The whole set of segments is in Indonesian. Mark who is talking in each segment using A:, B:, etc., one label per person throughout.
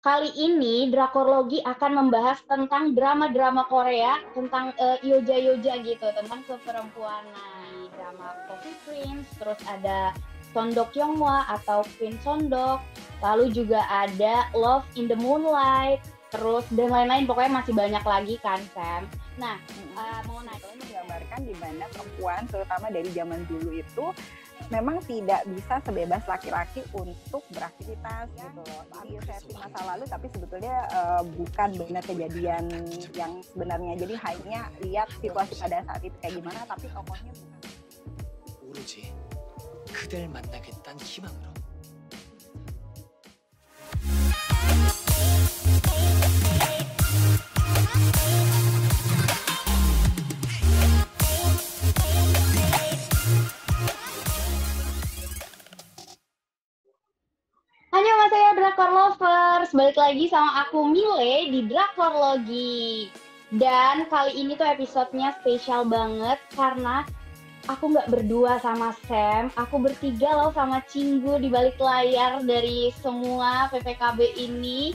A: Kali ini Drakor akan membahas tentang drama-drama Korea, tentang yoja-yoja gitu, tentang keperempuanan. Di drama Coffee Prince, terus ada Sondok Yonghwa atau Queen Sondok, lalu juga ada Love in the Moonlight, terus dan lain-lain, pokoknya masih banyak lagi kan, Sam. Nah, mau nanya,
B: menggambarkan di mana perempuan, terutama dari zaman dulu itu, memang tidak bisa sebebas laki-laki untuk beraktivitas gitu loh. Jadi setting masa lalu tapi sebetulnya bukan benar kejadian yang sebenarnya. Jadi hanya lihat situasi pada saat itu kayak gimana, tapi tokohnya bukan.
C: 오로지 그댈 만나겠다는 희망으로.
A: Annyeonghaseyo Drakor Lovers, balik lagi sama aku Mile di Drakorlogi. Dan kali ini tuh episodenya spesial banget karena aku nggak berdua sama Sam, aku bertiga loh sama Cinggu di balik layar dari semua PPKB ini.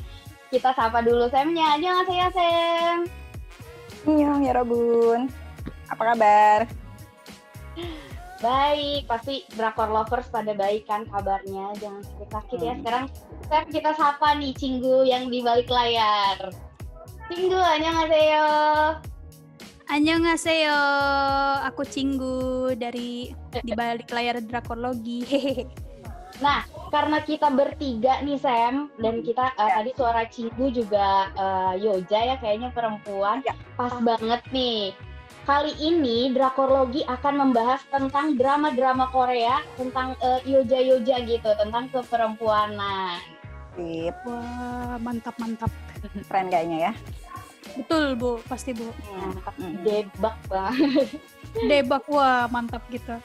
A: Kita sapa dulu Samnya. Annyeonghaseyo Sam.
B: Annyeong ya Robun. Apa kabar?
A: Baik, pasti Drakor Lovers pada baik kan kabarnya, jangan sakit-sakit ya. Sekarang kita sapa nih Cinggu yang di balik layar. Cinggu, annyeonghaseyo.
D: Annyeonghaseyo, aku Cinggu dari di balik layar Drakorlogi.
A: Nah, karena kita bertiga nih Sam, dan kita tadi suara Cinggu juga Yoja ya, kayaknya perempuan, pas banget nih. Kali ini Drakorlogi akan membahas tentang drama-drama Korea, tentang yoja-yoja gitu, tentang keperempuanan.
B: Sip.
D: Wah, mantap.
B: Keren kayaknya ya.
D: Betul, Bu. Pasti, Bu.
A: Debak banget.
D: Debak, wah mantap gitu.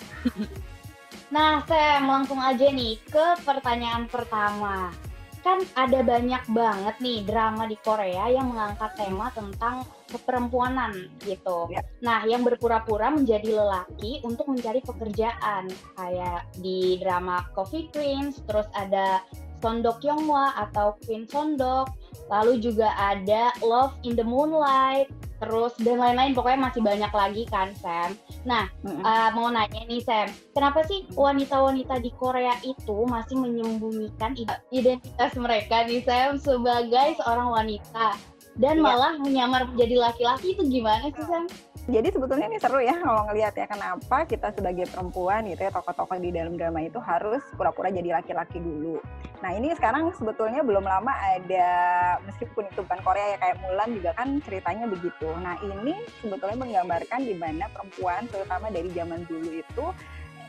A: Nah, Sam, langsung aja nih ke pertanyaan pertama. Kan ada banyak banget nih drama di Korea yang mengangkat tema tentang keperempuanan gitu. Nah, yang berpura-pura menjadi lelaki untuk mencari pekerjaan. Kayak di drama Coffee Prince, terus ada Sondok Yonghwa atau Queen Sondok, lalu juga ada Love in the Moonlight, terus dan lain-lain, pokoknya masih banyak lagi kan Sam. Nah, mau nanya nih Sam, kenapa sih wanita-wanita di Korea itu masih menyembunyikan identitas mereka nih Sam sebagai seorang wanita dan malah menyamar menjadi laki-laki, itu gimana sih Sam?
B: Jadi sebetulnya ini seru ya kalau ngelihat ya, kenapa kita sebagai perempuan gitu ya, tokoh-tokoh di dalam drama itu harus pura-pura jadi laki-laki dulu. Nah ini sekarang sebetulnya belum lama ada, meskipun itu bukan Korea ya, kayak Mulan juga kan ceritanya begitu. Nah ini sebetulnya menggambarkan di mana perempuan terutama dari zaman dulu itu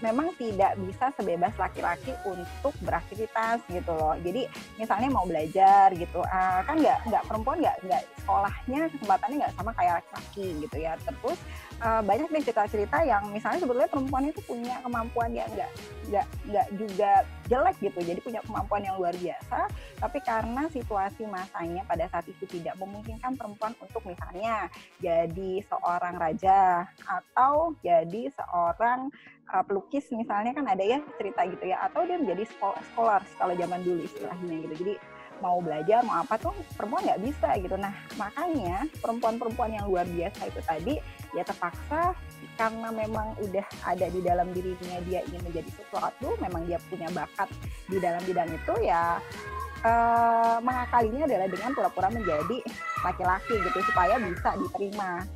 B: memang tidak bisa sebebas laki-laki untuk beraktivitas gitu loh. Jadi misalnya mau belajar gitu, kan nggak perempuan nggak sekolahnya kesempatannya nggak sama kayak laki-laki gitu ya. Terus banyak deh cerita-cerita yang misalnya sebetulnya perempuan itu punya kemampuan yang nggak juga jelek gitu, jadi punya kemampuan yang luar biasa, tapi karena situasi masanya pada saat itu tidak memungkinkan perempuan untuk misalnya jadi seorang raja atau jadi seorang pelukis misalnya, kan ada ya cerita gitu ya, atau dia menjadi scholar kalau zaman dulu istilahnya gitu. Jadi mau belajar mau apa tuh perempuan nggak bisa gitu. Nah makanya perempuan-perempuan yang luar biasa itu tadi ya terpaksa karena memang udah ada di dalam dirinya, dia ingin menjadi sesuatu, memang dia punya bakat di dalam bidang itu ya, mengakalinya adalah dengan pura-pura menjadi laki-laki gitu supaya bisa diterima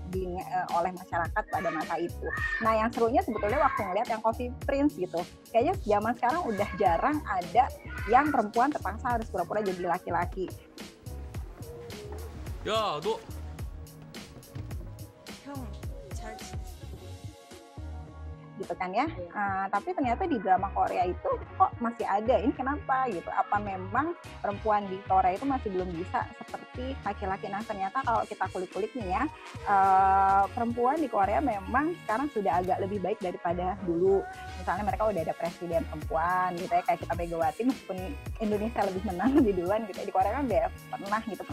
B: oleh masyarakat pada masa itu. Nah yang serunya sebetulnya waktu ngeliat yang Coffee Prince gitu, kayaknya zaman sekarang udah jarang ada yang perempuan terpaksa harus pura-pura jadi laki-laki.
C: 야, 너
B: gitu kan ya. Tapi ternyata di drama Korea itu kok masih ada, ini kenapa gitu, apa memang perempuan di Korea itu masih belum bisa seperti laki-laki. Nah ternyata kalau kita kulik-kulik nih ya, perempuan di Korea memang sekarang sudah agak lebih baik daripada dulu. Misalnya mereka udah ada presiden perempuan gitu ya, kayak kita Megawati, meskipun Indonesia lebih menang lebih duluan gitu ya, di Korea kan udah pernah gitu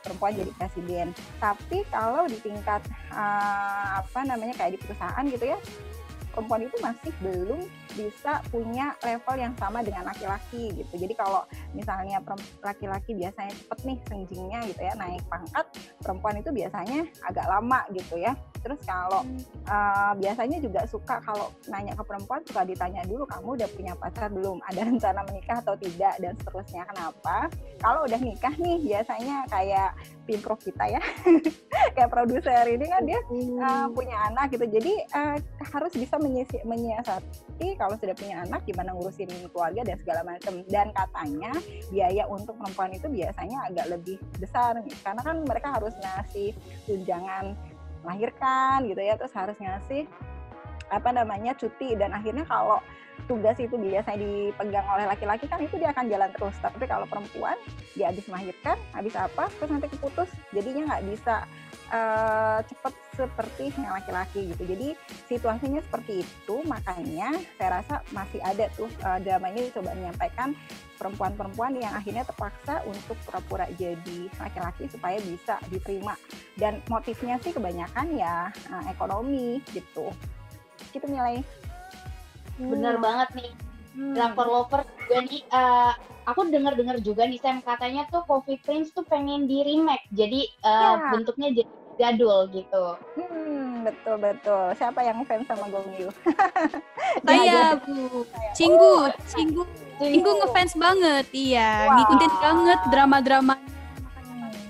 B: perempuan jadi presiden. Tapi kalau di tingkat kayak di perusahaan gitu ya, perempuan itu masih belum bisa punya level yang sama dengan laki-laki gitu. Jadi kalau misalnya laki-laki biasanya cepet nih senjingnya gitu ya, naik pangkat, perempuan itu biasanya agak lama gitu ya. Terus kalau biasanya juga suka kalau nanya ke perempuan suka ditanya dulu, kamu udah punya pacar belum, ada rencana menikah atau tidak, dan seterusnya. Kenapa? Kalau udah nikah nih biasanya kayak pimprov kita ya kayak produser ini kan dia punya anak gitu, jadi harus bisa menyiasati kalau sudah punya anak gimana ngurusin keluarga dan segala macam. Dan katanya biaya untuk perempuan itu biasanya agak lebih besar karena kan mereka harus ngasih tunjangan melahirkan gitu ya, terus harus ngasih cuti, dan akhirnya kalau tugas itu biasanya dipegang oleh laki-laki kan itu dia akan jalan terus. Tapi kalau perempuan dia habis melahirkan, habis apa terus nanti keputus, jadinya nggak bisa cepat seperti yang laki-laki gitu. Jadi situasinya seperti itu, makanya saya rasa masih ada tuh drama ini coba menyampaikan perempuan-perempuan yang akhirnya terpaksa untuk pura-pura jadi laki-laki supaya bisa diterima, dan motifnya sih kebanyakan ya ekonomi gitu. Gitu Milay.
A: Bener banget nih. Drakor lover juga nih, aku dengar juga nih Sam, katanya tuh Coffee Prince tuh pengen di remake, jadi bentuknya jadi jadul gitu.
B: Betul. Siapa yang fans sama Gong Yoo?
D: Saya Bu Cinggu ngefans banget, iya.
B: Wow.
D: Ngikutin banget drama-drama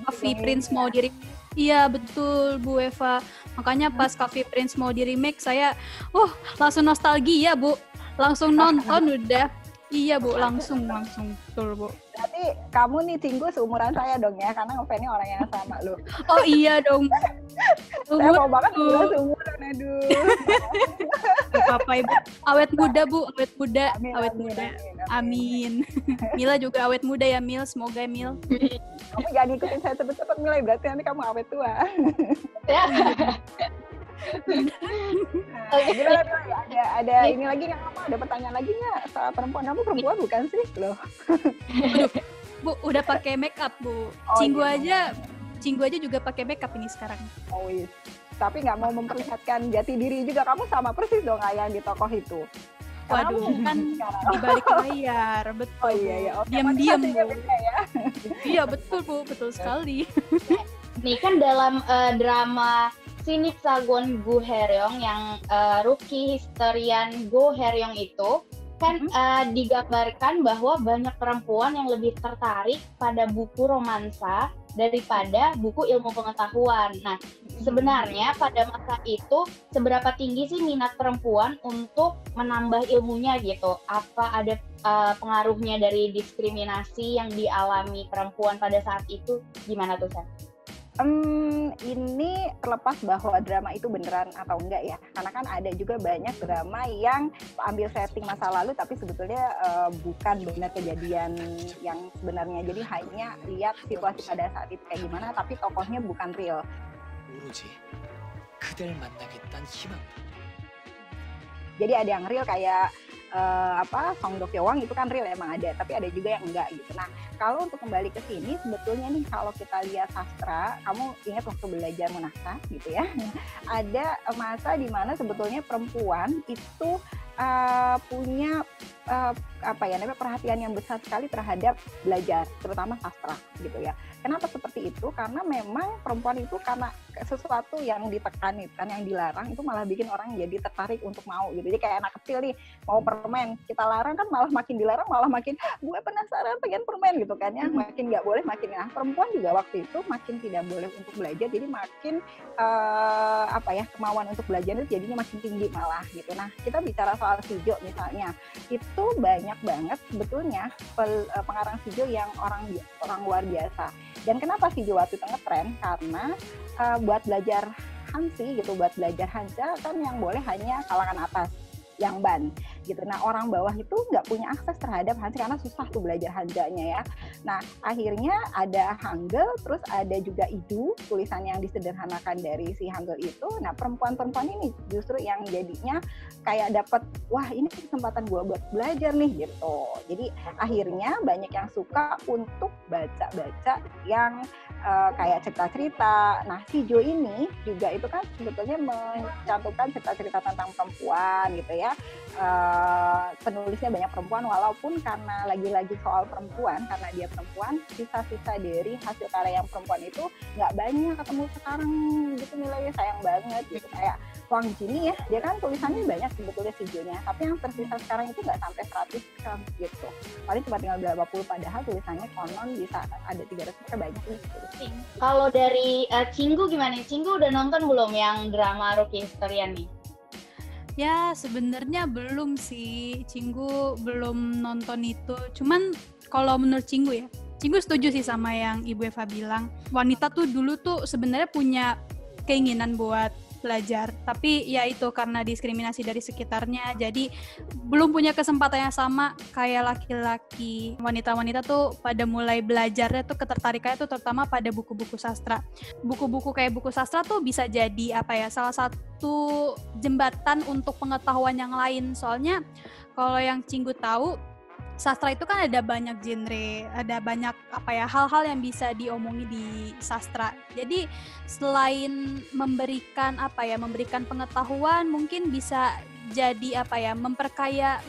D: Coffee Prince mau di remake. Iya betul Bu Eva, makanya pas Coffee Prince mau di remake saya langsung nostalgia Bu, langsung nonton udah. Iya Bu, langsung betul Bu.
B: Berarti kamu nih Cinggu seumuran saya dong ya, karena ngefansnya orang yang sama lu.
D: Oh iya dong.
B: Saya mau banget udah seumuran, aduh.
D: Apa Ibu? Awet muda Bu, awet muda. Amin. Mila juga awet muda ya Mil, semoga Mil.
B: Kamu jangan ikutin saya cepet-cepet Milay, berarti nanti kamu awet tua. Gimana Milay? Ada ini lagi nggak, kamu ada pertanyaan lagi nggak soal perempuan? Kamu perempuan bukan sih loh?
D: Bu, udah pakai make up Bu. Cinggu aja juga pakai make up ini sekarang.
B: Oh iya. Tapi nggak mau memperlihatkan jati diri juga, kamu sama persis dong kayak yang di tokoh itu.
D: Waduh, kan di balik layar, betul.
B: Oh iya.
D: Diam-diam Bu.
B: Ya.
D: Iya betul Bu, betul sekali.
A: Nih kan dalam drama Sinip Sagon Go Haryong yang rookie historian Go Haryong itu kan digambarkan bahwa banyak perempuan yang lebih tertarik pada buku romansa daripada buku ilmu pengetahuan. Nah, sebenarnya pada masa itu seberapa tinggi sih minat perempuan untuk menambah ilmunya gitu? Apa ada pengaruhnya dari diskriminasi yang dialami perempuan pada saat itu? Gimana tuh, Sam?
B: Ini terlepas bahwa drama itu beneran atau enggak ya, karena kan ada juga banyak drama yang ambil setting masa lalu tapi sebetulnya bukan benar kejadian yang sebenarnya, jadi hanya lihat situasi pada saat itu kayak gimana tapi tokohnya bukan real.
C: 오로지 그댈 만나겠다는 희망으로.
B: Jadi ada yang real kayak Song Do Kyo-wang itu kan real emang ada, tapi ada juga yang enggak gitu. Nah, kalau untuk kembali ke sini sebetulnya nih kalau kita lihat sastra, kamu ingat waktu belajar munasah gitu ya, ada masa di mana sebetulnya perempuan itu punya perhatian yang besar sekali terhadap belajar, terutama sastra gitu ya. Kenapa seperti itu? Karena memang perempuan itu karena sesuatu yang ditekan itu kan, yang dilarang itu malah bikin orang jadi tertarik untuk mau gitu. Jadi kayak anak kecil nih mau permen, kita larang kan malah makin dilarang, malah makin gue penasaran pengen permen gitu kan ya, makin nggak boleh makin. Nah, perempuan juga waktu itu makin tidak boleh untuk belajar, jadi makin kemauan untuk belajar itu jadinya makin tinggi malah gitu. Nah, kita bicara soal Shijō misalnya, itu banyak banget sebetulnya pengarang Shijō yang orang luar biasa. Dan kenapa Shijō waktu itu ngetren? Karena buat belajar Hansi gitu, buat belajar Hanja kan yang boleh hanya kalangan atas, yang ban. gitu. Nah orang bawah itu nggak punya akses terhadap Hanzi karena susah tuh belajar Hanzanya ya. Nah akhirnya ada Hangul, terus ada juga Idu, tulisan yang disederhanakan dari si Hangul itu. Nah perempuan-perempuan ini justru yang jadinya kayak dapat, wah ini kesempatan gue buat belajar nih gitu. Jadi akhirnya banyak yang suka untuk baca-baca yang kayak cerita-cerita. Nah si Jo ini juga itu kan sebetulnya mencantumkan cerita-cerita tentang perempuan gitu ya. Penulisnya banyak perempuan, walaupun karena lagi-lagi soal perempuan, karena dia perempuan, sisa-sisa dari hasil karya yang perempuan itu nggak banyak ketemu sekarang gitu, nilainya sayang banget gitu. Kayak Wang Jini ya, dia kan tulisannya banyak sebetulnya si Jo-nya, tapi yang tersisa sekarang itu nggak sampai 100 kan gitu. Paling cuma tinggal 80, padahal tulisannya konon bisa ada 300, banyak nih gitu.
A: Kalau dari Cinggu gimana? Cinggu udah nonton belum yang drama Rookie Historian nih?
D: Ya sebenarnya belum sih, Cinggu belum nonton itu. Cuman kalau menurut Cinggu ya, Cinggu setuju sih sama yang Ibu Eva bilang. Wanita tuh dulu tuh sebenarnya punya keinginan buat belajar, tapi ya itu karena diskriminasi dari sekitarnya, jadi belum punya kesempatan yang sama kayak laki-laki. Wanita-wanita tuh pada mulai belajarnya tuh ketertarikannya tuh terutama pada buku-buku sastra. Buku-buku kayak buku sastra tuh bisa jadi salah satu jembatan untuk pengetahuan yang lain. Soalnya kalau yang Cinggu tahu, sastra itu kan ada banyak genre, ada banyak hal-hal yang bisa diomongi di sastra. Jadi selain memberikan pengetahuan, mungkin bisa jadi memperkaya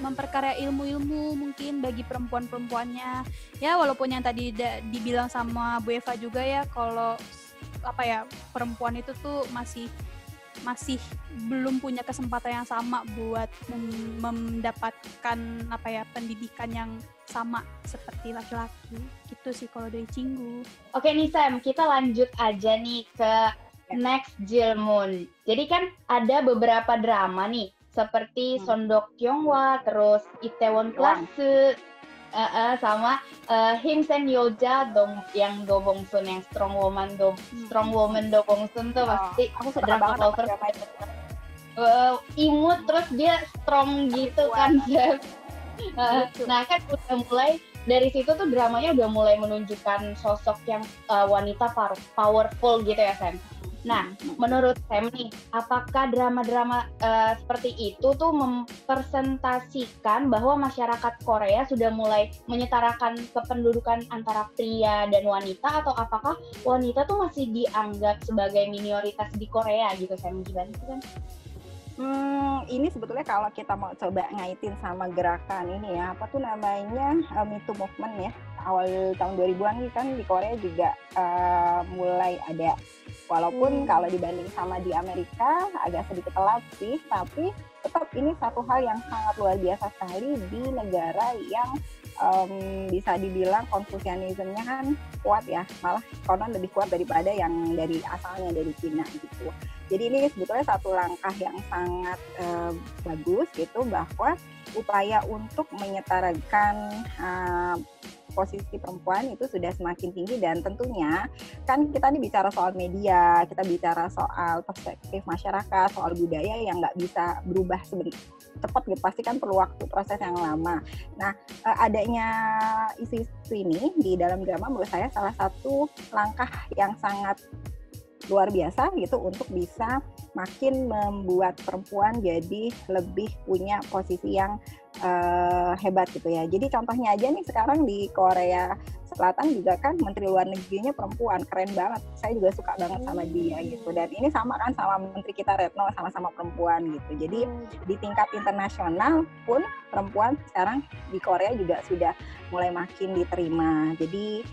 D: ilmu-ilmu mungkin bagi perempuan-perempuannya. Ya walaupun yang tadi dibilang sama Bu Eva juga ya, kalau perempuan itu tuh masih belum punya kesempatan yang sama buat mendapatkan pendidikan yang sama seperti laki-laki. Gitu sih kalau dari Cinggu.
A: Oke nih Sam, kita lanjut aja nih ke Next Jilmun. Jadi kan ada beberapa drama nih, seperti Sondok Kyungwa, terus Itaewon Class, sama Himsen Yoja yang Do Bongsun, yang Strong Woman Do Bongsun tuh pasti
B: aku suka
A: drama
B: banget
A: cover imut, terus dia strong gitu kan. Nah kan udah mulai dari situ tuh dramanya udah mulai menunjukkan sosok yang wanita powerful gitu ya Sam. Nah, menurut Sam nih, apakah drama-drama seperti itu tuh mempresentasikan bahwa masyarakat Korea sudah mulai menyetarakan kependudukan antara pria dan wanita, atau apakah wanita tuh masih dianggap sebagai minoritas di Korea gitu Sam? Gimana sih kan?
B: Ini sebetulnya kalau kita mau coba ngaitin sama gerakan ini ya, apa tuh namanya, Me Too Movement ya, awal tahun 2000-an kan di Korea juga mulai ada. Walaupun kalau dibanding sama di Amerika agak sedikit telat sih, tapi tetap ini satu hal yang sangat luar biasa sekali di negara yang bisa dibilang Konfusianismenya kan kuat ya, malah konon lebih kuat daripada yang dari asalnya dari Cina gitu. Jadi ini sebetulnya satu langkah yang sangat bagus gitu, bahwa upaya untuk menyetarakan posisi perempuan itu sudah semakin tinggi. Dan tentunya kan kita nih bicara soal media, kita bicara soal perspektif masyarakat, soal budaya yang nggak bisa berubah cepat gitu, pasti kan perlu waktu, proses yang lama. Nah, adanya isu-isu ini di dalam drama menurut saya salah satu langkah yang sangat luar biasa gitu untuk bisa makin membuat perempuan jadi lebih punya posisi yang hebat gitu ya. Jadi contohnya aja nih sekarang di Korea Selatan juga kan Menteri Luar Negerinya perempuan, keren banget. Saya juga suka banget sama dia gitu. Dan ini sama kan sama Menteri kita Retno, sama-sama perempuan gitu. Jadi di tingkat internasional pun perempuan sekarang di Korea juga sudah mulai makin diterima. Jadi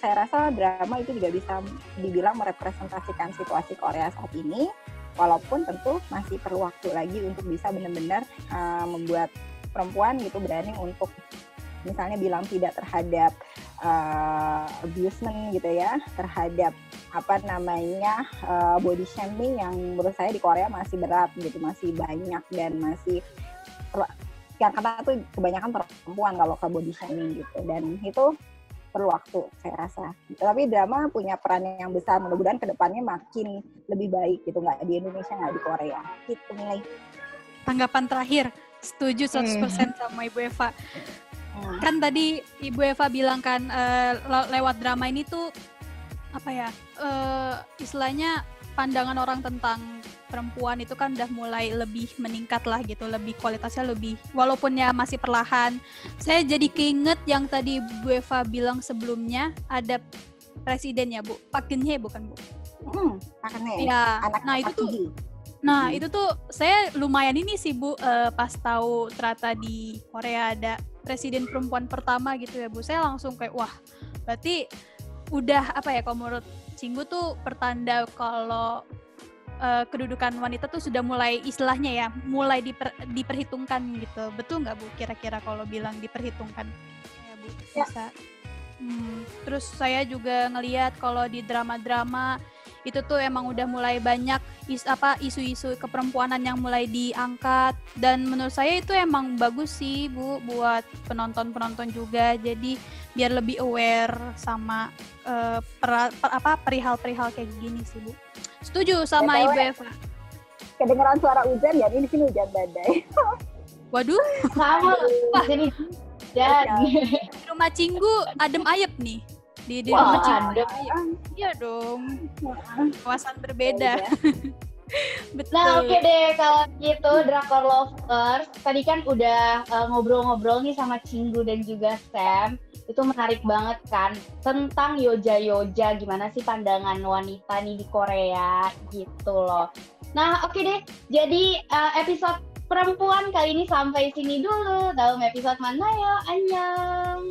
B: saya rasa drama itu juga bisa dibilang merepresentasikan situasi Korea saat ini. Walaupun tentu masih perlu waktu lagi untuk bisa benar-benar membuat perempuan gitu berani untuk misalnya bilang tidak terhadap abusement gitu ya, terhadap body shaming yang menurut saya di Korea masih berat gitu, masih banyak dan masih yang kata tuh kebanyakan perempuan kalau ke body shaming gitu, dan itu perlu waktu saya rasa. Tapi drama punya peran yang besar, mudah-mudahan kedepannya makin lebih baik gitu, nggak di Indonesia nggak di Korea gitu. Nilai
D: tanggapan terakhir Setuju 100% sama Ibu Eva. Kan tadi Ibu Eva bilang kan lewat drama ini tuh apa ya, istilahnya pandangan orang tentang perempuan itu kan udah mulai lebih meningkat lah gitu, lebih kualitasnya lebih, walaupun ya masih perlahan. Saya jadi keinget yang tadi Bu Eva bilang sebelumnya, ada presiden ya Bu, Park Geun-hye bukan Bu?
B: Park Geun-hye.
D: Ya,
B: Anak
D: nah itu
B: Park
D: tuh,
B: Ji.
D: itu tuh saya lumayan ini sih Bu, pas tahu ternyata di Korea ada presiden perempuan pertama gitu ya Bu, saya langsung kayak wah, berarti udah apa ya, kalau menurut Cinggu tuh pertanda kalau kedudukan wanita tuh sudah mulai, istilahnya ya, mulai diperhitungkan gitu. Betul nggak Bu kira-kira kalau bilang diperhitungkan? Ya Bu, bisa. Terus saya juga ngelihat kalau di drama-drama itu tuh emang udah mulai banyak isu-isu keperempuanan yang mulai diangkat, dan menurut saya itu emang bagus sih Bu buat penonton-penonton juga, jadi biar lebih aware sama perihal-perihal kayak gini sih Bu. Setuju sama Ibu Eva.
B: Kedengeran suara hujan ya, ini sini hujan badai.
D: Waduh,
A: Sama. Wah, jadi
D: di rumah Cinggu adem ayep nih. Di
A: Wah,
D: rumah Cinggu
A: adem.
D: Iya dong. Kawasan berbeda. Betul.
A: Nah, oke deh kalau gitu Drakor Lovers. Tadi kan udah ngobrol-ngobrol nih sama Cinggu dan juga Sam. Itu menarik banget kan tentang yoja-yoja, gimana sih pandangan wanita nih di Korea gitu loh. Nah, oke deh. Jadi episode perempuan kali ini sampai sini dulu. Dalam episode mana ya? Annyeong.